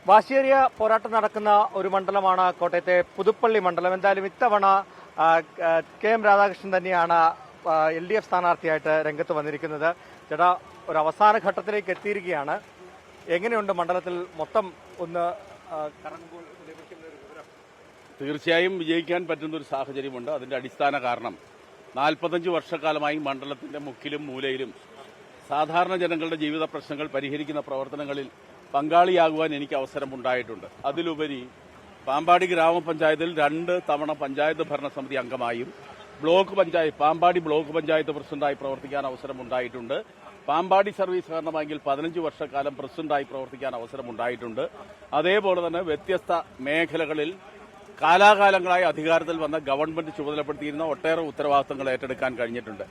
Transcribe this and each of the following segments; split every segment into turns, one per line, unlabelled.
വാശിയേറിയ പോരാട്ടം നടക്കുന്ന ഒരു മണ്ഡലമാണ് കോട്ടയത്തെ പുതുപ്പള്ളി മണ്ഡലം. എന്തായാലും ഇത്തവണ കെ എം രാധാകൃഷ്ണൻ തന്നെയാണ് LDF സ്ഥാനാർത്ഥിയായിട്ട് രംഗത്ത് വന്നിരിക്കുന്നത്. ചേട്ടാ, ഒരു അവസാന ഘട്ടത്തിലേക്ക് എത്തിയിരിക്കുകയാണ്. എങ്ങനെയുണ്ട് മണ്ഡലത്തിൽ മൊത്തം ഒന്ന് കറങ്ങുമ്പോൾ?
തീർച്ചയായും വിജയിക്കാൻ പറ്റുന്ന ഒരു സാഹചര്യമുണ്ട്. അതിന്റെ അടിസ്ഥാന കാരണം 45 വർഷക്കാലമായി മണ്ഡലത്തിന്റെ മുക്കിലും മൂലയിലും സാധാരണ ജനങ്ങളുടെ ജീവിത പ്രശ്നങ്ങൾ പരിഹരിക്കുന്ന പ്രവർത്തനങ്ങളിൽ പങ്കാളിയാകുവാൻ എനിക്ക് അവസരമുണ്ടായിട്ടുണ്ട്. അതിലുപരി പാമ്പാടി ഗ്രാമപഞ്ചായത്തിൽ 2 തവണ പഞ്ചായത്ത് ഭരണസമിതി അംഗമായും പാമ്പാടി ബ്ലോക്ക് പഞ്ചായത്ത് പ്രസിഡന്റായി പ്രവർത്തിക്കാൻ അവസരമുണ്ടായിട്ടുണ്ട്. പാമ്പാടി സർവീസ് സഹകരണ ബാങ്കിൽ 15 വർഷക്കാലം പ്രസിഡന്റായി പ്രവർത്തിക്കാൻ അവസരമുണ്ടായിട്ടുണ്ട്. അതേപോലെ തന്നെ വ്യത്യസ്ത മേഖലകളിൽ കാലാകാലങ്ങളായി അധികാരത്തിൽ വന്ന ഗവൺമെന്റ് ചുമതലപ്പെടുത്തിയിരുന്ന ഒട്ടേറെ ഉത്തരവാദിത്തങ്ങൾ ഏറ്റെടുക്കാൻ കഴിഞ്ഞിട്ടുണ്ട്.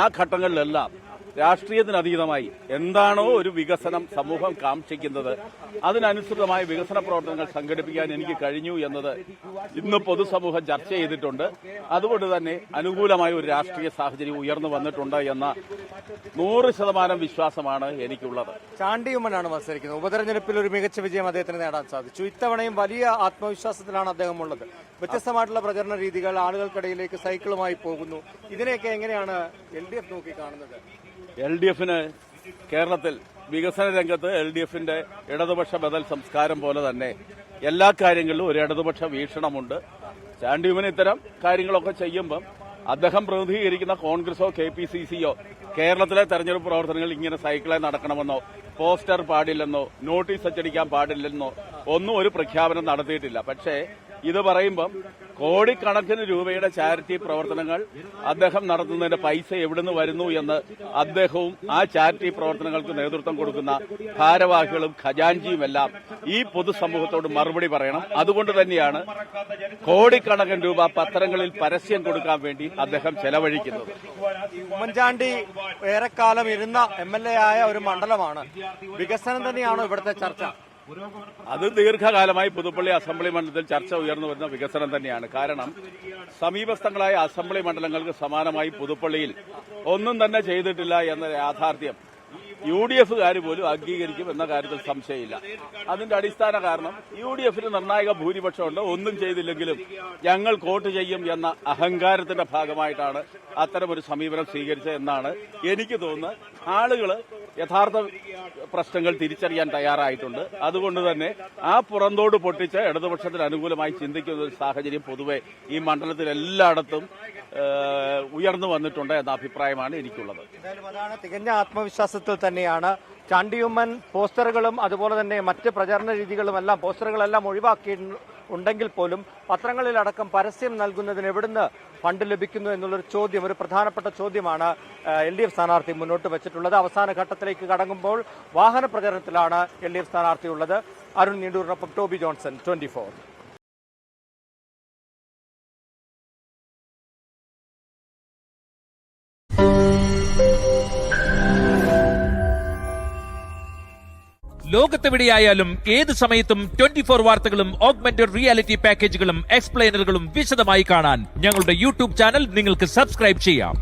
ആ ഘട്ടങ്ങളിലെല്ലാം രാഷ്ട്രീയത്തിനതീതമായി എന്താണോ ഒരു വികസനം സമൂഹം കാക്ഷിക്കുന്നത് അതിനനുസൃതമായ വികസന പ്രവർത്തനങ്ങൾ സംഘടിപ്പിക്കാൻ എനിക്ക് കഴിഞ്ഞു എന്നത് ഇന്ന് പൊതുസമൂഹം ചർച്ച ചെയ്തിട്ടുണ്ട്. അതുകൊണ്ട് തന്നെ അനുകൂലമായ ഒരു രാഷ്ട്രീയ സാഹചര്യം ഉയർന്നു വന്നിട്ടുണ്ട് എന്ന 100% വിശ്വാസമാണ് എനിക്കുള്ളത്.
ചാണ്ടി ഉമ്മനാണ് മത്സരിക്കുന്നത്. ഉപതെരഞ്ഞെടുപ്പിൽ ഒരു മികച്ച വിജയം അദ്ദേഹത്തിന് നേടാൻ സാധിച്ചു. ഇത്തവണയും വലിയ ആത്മവിശ്വാസത്തിലാണ് അദ്ദേഹം ഉള്ളത്. വ്യത്യസ്തമായിട്ടുള്ള പ്രചരണ രീതികൾ, ആളുകൾക്കിടയിലേക്ക് സൈക്കിളുമായി പോകുന്നു. ഇതിനെയൊക്കെ എങ്ങനെയാണ് LDF നോക്കിക്കാണുന്നത്?
LDFന് കേരളത്തിൽ വികസന രംഗത്ത് LDFന്റെ ഇടതുപക്ഷ ബദൽ സംസ്കാരം പോലെ തന്നെ എല്ലാ കാര്യങ്ങളിലും ഒരു ഇടതുപക്ഷ വീക്ഷണമുണ്ട്. ചാണ്ടിയുമൻ ഇത്തരം കാര്യങ്ങളൊക്കെ ചെയ്യുമ്പം അദ്ദേഹം പ്രതിനിധീകരിക്കുന്ന കോൺഗ്രസോ KPCCയോ കേരളത്തിലെ തെരഞ്ഞെടുപ്പ് പ്രവർത്തനങ്ങൾ ഇങ്ങനെ സൈക്കിളായി നടക്കണമെന്നോ പോസ്റ്റർ പാടില്ലെന്നോ നോട്ടീസ് അച്ചടിക്കാൻ പാടില്ലെന്നോ ഒന്നും ഒരു പ്രഖ്യാപനം നടത്തിയിട്ടില്ല. പക്ഷേ ഇത് പറയുമ്പം കോടിക്കണക്കിന് രൂപയുടെ ചാരിറ്റി പ്രവർത്തനങ്ങൾ അദ്ദേഹം നടത്തുന്നതിന്റെ പൈസ എവിടുന്ന് വരുന്നു എന്ന് അദ്ദേഹവും ആ ചാരിറ്റി പ്രവർത്തനങ്ങൾക്ക് നേതൃത്വം കൊടുക്കുന്ന ഭാരവാഹികളും ഖജാൻജിയുമെല്ലാം ഈ പൊതുസമൂഹത്തോട് മറുപടി പറയണം. അതുകൊണ്ട് തന്നെയാണ് കോടിക്കണക്കിന് രൂപ പത്രങ്ങളിൽ പരസ്യം കൊടുക്കാൻ വേണ്ടി അദ്ദേഹം ചെലവഴിക്കുന്നത്.
ഉമ്മൻചാണ്ടി ഏറെക്കാലം ഇരുന്ന MLA ആയ ഒരു മണ്ഡലമാണ്. വികസനം തന്നെയാണോ ഇവിടുത്തെ ചർച്ച?
അത് ദീർഘകാലമായി പുതുപ്പള്ളി അസംബ്ലി മണ്ഡലത്തിൽ ചർച്ച ഉയർന്നു വരുന്ന വികസനം തന്നെയാണ്. കാരണം സമീപസ്ഥങ്ങളായ അസംബ്ലി മണ്ഡലങ്ങൾക്ക് സമാനമായി പുതുപ്പള്ളിയിൽ ഒന്നും തന്നെ ചെയ്തിട്ടില്ല എന്ന യാഥാർത്ഥ്യം UDFകാർ പോലും അംഗീകരിക്കും എന്ന കാര്യത്തിൽ സംശയമില്ല. അതിന്റെ അടിസ്ഥാന കാരണം UDFന് നിർണായക ഭൂരിപക്ഷമുണ്ട്. ഒന്നും ചെയ്തില്ലെങ്കിലും ഞങ്ങൾ വോട്ട് ചെയ്യും എന്ന അഹങ്കാരത്തിന്റെ ഭാഗമായിട്ടാണ് അത്തരമൊരു സമീപനം സ്വീകരിച്ചത് എന്നാണ് എനിക്ക് തോന്നുന്നത്. ആളുകൾ യഥാർത്ഥ പ്രശ്നങ്ങൾ തിരിച്ചറിയാൻ തയ്യാറായിട്ടുണ്ട്. അതുകൊണ്ട് തന്നെ ആ പുറന്തോട് പൊട്ടിച്ച് ഇടതുപക്ഷത്തിന് അനുകൂലമായി ചിന്തിക്കുന്ന ഒരു സാഹചര്യം പൊതുവെ ഈ മണ്ഡലത്തിൽ എല്ലായിടത്തും ഉയർന്നു വന്നിട്ടുണ്ട് എന്ന അഭിപ്രായമാണ് എനിക്കുള്ളത്.
എന്തായാലും അതാണ് തികഞ്ഞ ആത്മവിശ്വാസത്തിൽ തന്നെയാണ് ചാണ്ടിയുമ്മൻ പോസ്റ്ററുകളും അതുപോലെ തന്നെ മറ്റ് പ്രചാരണ രീതികളുമെല്ലാം പോസ്റ്ററുകളെല്ലാം ഒഴിവാക്കിയിട്ടുണ്ടെങ്കിൽ പോലും പത്രങ്ങളിലടക്കം പരസ്യം നൽകുന്നതിന് എവിടുന്ന് ഫണ്ട് ലഭിക്കുന്നു എന്നുള്ളൊരു ചോദ്യം, ഒരു പ്രധാനപ്പെട്ട ചോദ്യമാണ് LDF സ്ഥാനാർത്ഥി മുന്നോട്ട് വെച്ചിട്ടുള്ളത്. അവസാന ഘട്ടത്തിലേക്ക് കടങ്ങുമ്പോൾ വാഹന പ്രചരണത്തിലാണ് LDF സ്ഥാനാർത്ഥിയുള്ളത്. അരുൺ നീണ്ടൂരിനൊപ്പം ടോബി ജോൺസൺ, 24.
ലോകത്തെവിടെയായാലും ഏത് സമയത്തും 24 വാർത്തകളും ഓഗ്മെന്റഡ് റിയാലിറ്റി പാക്കേജുകളും എക്സ്പ്ലെയിനറുകളും വിശദമായി കാണാൻ ഞങ്ങളുടെ YouTube ചാനൽ നിങ്ങൾക്ക് സബ്സ്ക്രൈബ് ചെയ്യാം.